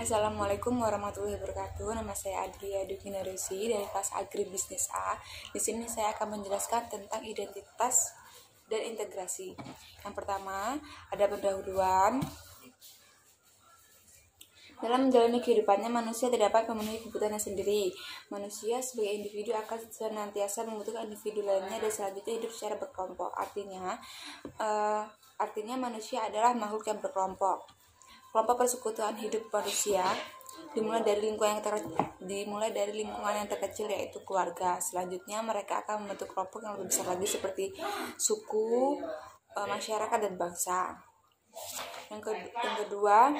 Assalamualaikum warahmatullahi wabarakatuh. Nama saya Adria Dukinarisi dari kelas Agribisnis A. Di sini saya akan menjelaskan tentang identitas dan integrasi. Yang pertama, ada pendahuluan. Dalam menjalani kehidupannya, manusia tidak dapat memenuhi kebutuhannya sendiri. Manusia sebagai individu akan senantiasa membutuhkan individu lainnya dan selanjutnya hidup secara berkelompok. Artinya manusia adalah makhluk yang berkelompok. Kelompok persekutuan hidup manusia dimulai dari lingkungan yang terkecil, yaitu keluarga. Selanjutnya mereka akan membentuk kelompok yang lebih besar lagi seperti suku, masyarakat, dan bangsa. Yang kedua,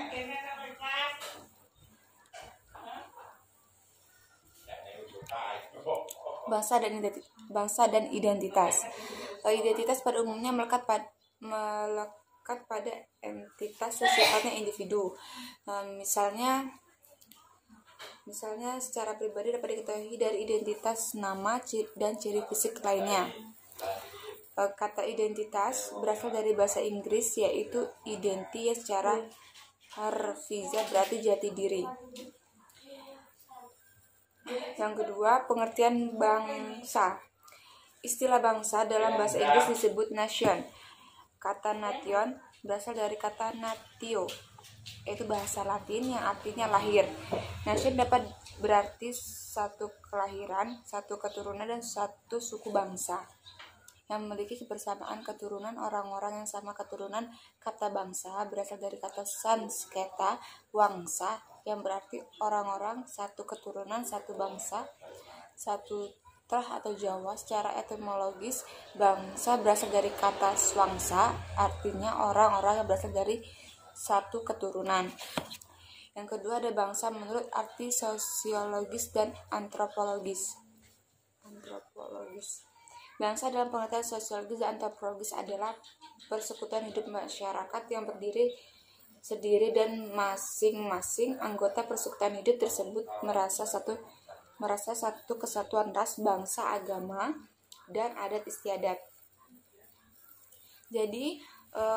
bangsa dan identitas. Identitas pada umumnya melekat pada entitas sifatnya individu. Misalnya secara pribadi dapat diketahui dari identitas nama dan ciri fisik lainnya. Kata identitas berasal dari bahasa Inggris, yaitu identity, yang secara harfiah berarti jati diri. Yang kedua, pengertian bangsa. Istilah bangsa dalam bahasa Inggris disebut nation. Kata nation berasal dari kata natio, yaitu bahasa Latin yang artinya lahir. Nation dapat berarti satu kelahiran, satu keturunan, dan satu suku bangsa yang memiliki kebersamaan keturunan. Orang-orang yang sama keturunan. Kata bangsa berasal dari kata Sanskerta wangsa yang berarti orang-orang, satu keturunan, satu bangsa, satu atau Jawa. Secara etimologis, bangsa berasal dari kata swangsa, artinya orang-orang yang berasal dari satu keturunan. Yang kedua, ada bangsa menurut arti sosiologis dan antropologis. Bangsa dalam pengertian sosiologis dan antropologis adalah persekutuan hidup masyarakat yang berdiri sendiri dan masing-masing anggota persekutuan hidup tersebut merasa satu kesatuan ras, bangsa, agama, dan adat istiadat. Jadi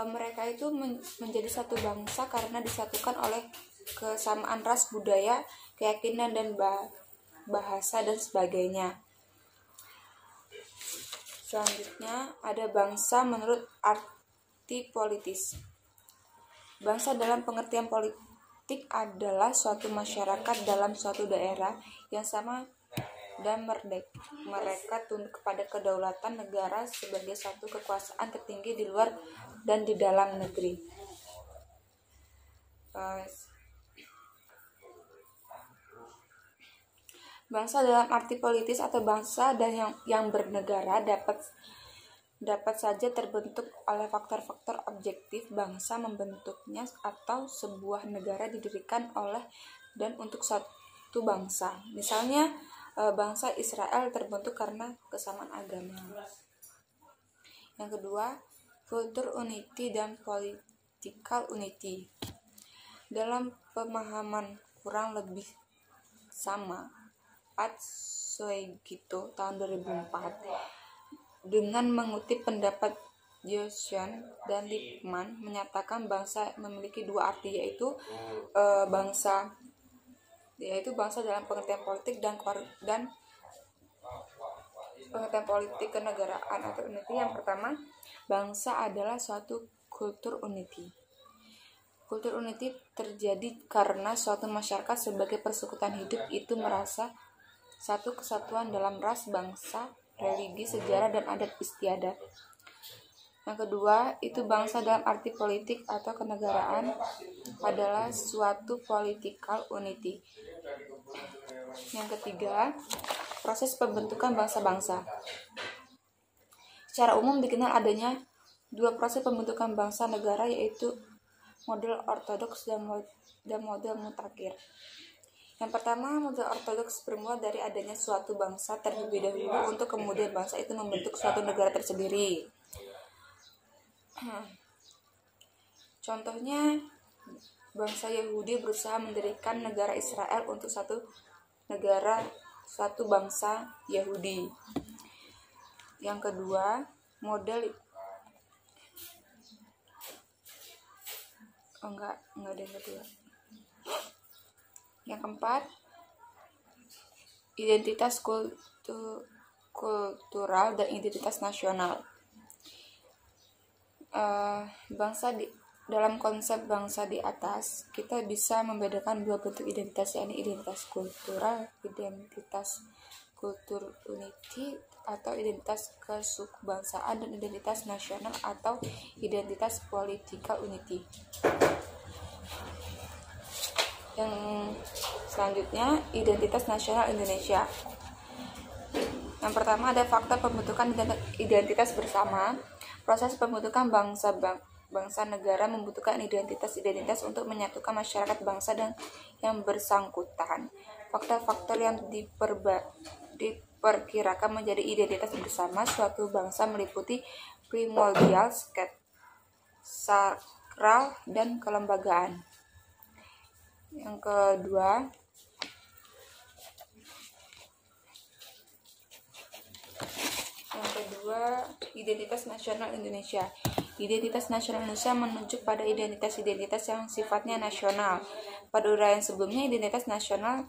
mereka itu menjadi satu bangsa karena disatukan oleh kesamaan ras, budaya, keyakinan, dan bahasa dan sebagainya. Selanjutnya ada bangsa menurut arti politis. Bangsa dalam pengertian politik adalah suatu masyarakat dalam suatu daerah yang sama dan mereka tunduk kepada kedaulatan negara sebagai suatu kekuasaan tertinggi di luar dan di dalam negeri. Bangsa dalam arti politis atau bangsa dan yang bernegara dapat saja terbentuk oleh faktor-faktor objektif. Bangsa membentuknya atau sebuah negara didirikan oleh dan untuk satu bangsa. Misalnya bangsa Israel terbentuk karena kesamaan agama. Yang kedua, culture unity dan political unity. Dalam pemahaman kurang lebih sama, Atsuegito tahun 2004 dengan mengutip pendapat Joshua dan Lippmann menyatakan bangsa memiliki dua arti, yaitu bangsa dalam pengertian politik dan pengertian politik kenegaraan atau unity. Yang pertama, bangsa adalah suatu kultur unity. Kultur unity terjadi karena suatu masyarakat sebagai persekutuan hidup itu merasa satu kesatuan dalam ras, bangsa, religi, sejarah, dan adat istiadat. Yang kedua, itu bangsa dalam arti politik atau kenegaraan adalah suatu political unity. Yang ketiga, proses pembentukan bangsa-bangsa. Secara umum dikenal adanya dua proses pembentukan bangsa negara, yaitu model ortodoks dan model mutakhir. Yang pertama, model ortodoks bermula dari adanya suatu bangsa terlebih dahulu untuk kemudian bangsa itu membentuk suatu negara tersendiri. Contohnya, bangsa Yahudi berusaha mendirikan negara Israel untuk suatu bangsa Yahudi. Yang kedua, model enggak ada yang kedua. Yang keempat, identitas kultural dan identitas nasional. Dalam konsep bangsa di atas, kita bisa membedakan dua bentuk identitas, yakni identitas kultural, identitas kultur unity atau identitas kesukubangsaan, dan identitas nasional atau identitas politika unity. Yang selanjutnya, identitas nasional Indonesia. Yang pertama ada fakta pembentukan identitas bersama. Proses pembentukan bangsa negara membutuhkan identitas untuk menyatukan masyarakat bangsa dan yang bersangkutan. Faktor-faktor yang diperkirakan menjadi identitas bersama suatu bangsa meliputi primordial, sakral, dan kelembagaan. Yang kedua, identitas nasional Indonesia. Identitas nasional Indonesia menunjuk pada identitas-identitas yang sifatnya nasional. Pada uraian sebelumnya, identitas nasional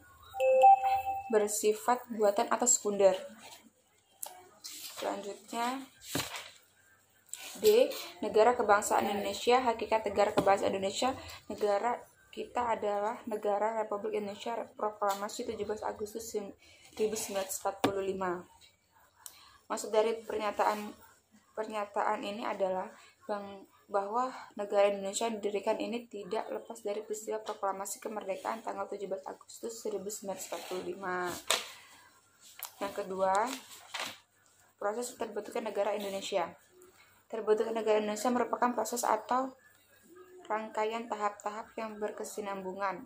bersifat buatan atau sekunder. Selanjutnya, D. Negara kebangsaan Indonesia. Hakikat negara kebangsaan Indonesia. Negara kita adalah Negara Republik Indonesia, Proklamasi 17 Agustus 1945. Maksud dari pernyataan ini adalah bahwa negara Indonesia yang didirikan ini tidak lepas dari peristiwa proklamasi kemerdekaan tanggal 17 Agustus 1945. Yang kedua, proses terbentuknya negara Indonesia. Terbentuknya negara Indonesia merupakan proses atau rangkaian tahap-tahap yang berkesinambungan.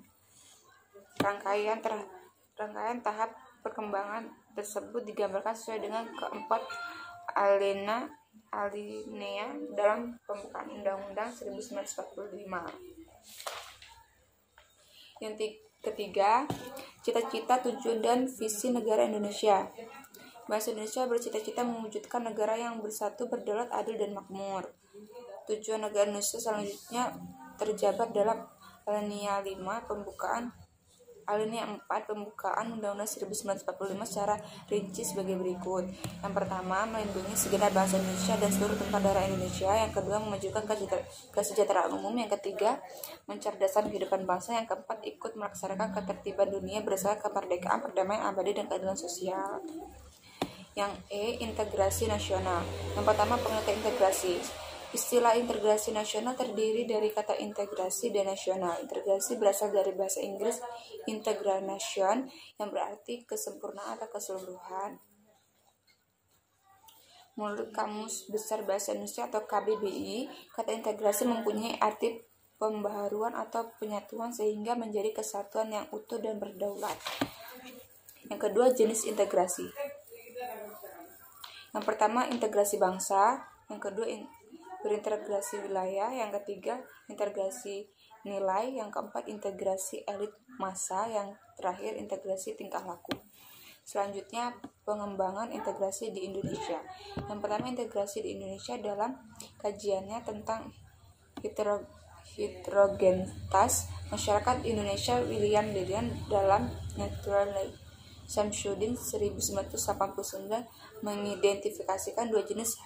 Rangkaian tahap perkembangan tersebut digambarkan sesuai dengan keempat alinea dalam pembukaan Undang-Undang 1945. Yang ketiga, cita-cita, tujuan, dan visi negara Indonesia. Bangsa Indonesia bercita-cita mewujudkan negara yang bersatu, berdaulat, adil, dan makmur. Tujuan negara Indonesia selanjutnya terjabar dalam alinea 5 alinea 4 pembukaan Undang-Undang 1945 secara rinci sebagai berikut. Yang pertama, melindungi segenap bangsa Indonesia dan seluruh tempat daerah Indonesia. Yang kedua, memajukan kesejahteraan umum. Yang ketiga, mencerdaskan kehidupan bangsa. Yang keempat, ikut melaksanakan ketertiban dunia berdasarkan kemerdekaan, perdamaian abadi, dan keadilan sosial. Yang E, integrasi nasional. Yang pertama, pengertian integrasi. Istilah integrasi nasional terdiri dari kata integrasi dan nasional. Integrasi berasal dari bahasa Inggris integration yang berarti kesempurnaan atau keseluruhan. Menurut Kamus Besar Bahasa Indonesia atau KBBI, kata integrasi mempunyai arti pembaharuan atau penyatuan sehingga menjadi kesatuan yang utuh dan berdaulat. Yang kedua, jenis integrasi. Yang pertama, integrasi bangsa. Yang kedua, berintegrasi wilayah. Yang ketiga, integrasi nilai. Yang keempat, integrasi elit massa. Yang terakhir, integrasi tingkah laku. Selanjutnya, pengembangan integrasi di Indonesia. Yang pertama, integrasi di Indonesia dalam kajiannya tentang heterogenitas masyarakat Indonesia, William Lillian dalam Naturalism Samsudin 1989 mengidentifikasikan dua jenis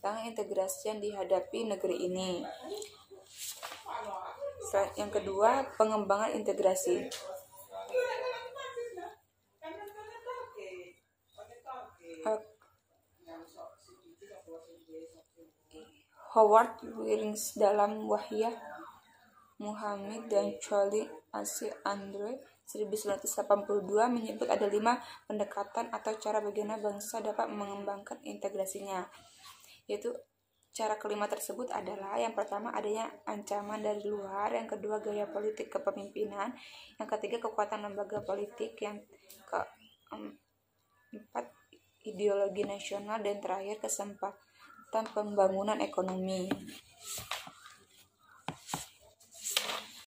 integrasi yang dihadapi negeri ini. Yang kedua, pengembangan integrasi. Howard Willings dalam Wahyah Muhammad dan Charlie A.C. Andre 1982 menyebut ada 5 pendekatan atau cara bagaimana bangsa dapat mengembangkan integrasinya. Yaitu cara kelima tersebut adalah yang pertama adanya ancaman dari luar, yang kedua gaya politik kepemimpinan, yang ketiga kekuatan lembaga politik, yang keempat ideologi nasional, dan terakhir kesempatan pembangunan ekonomi.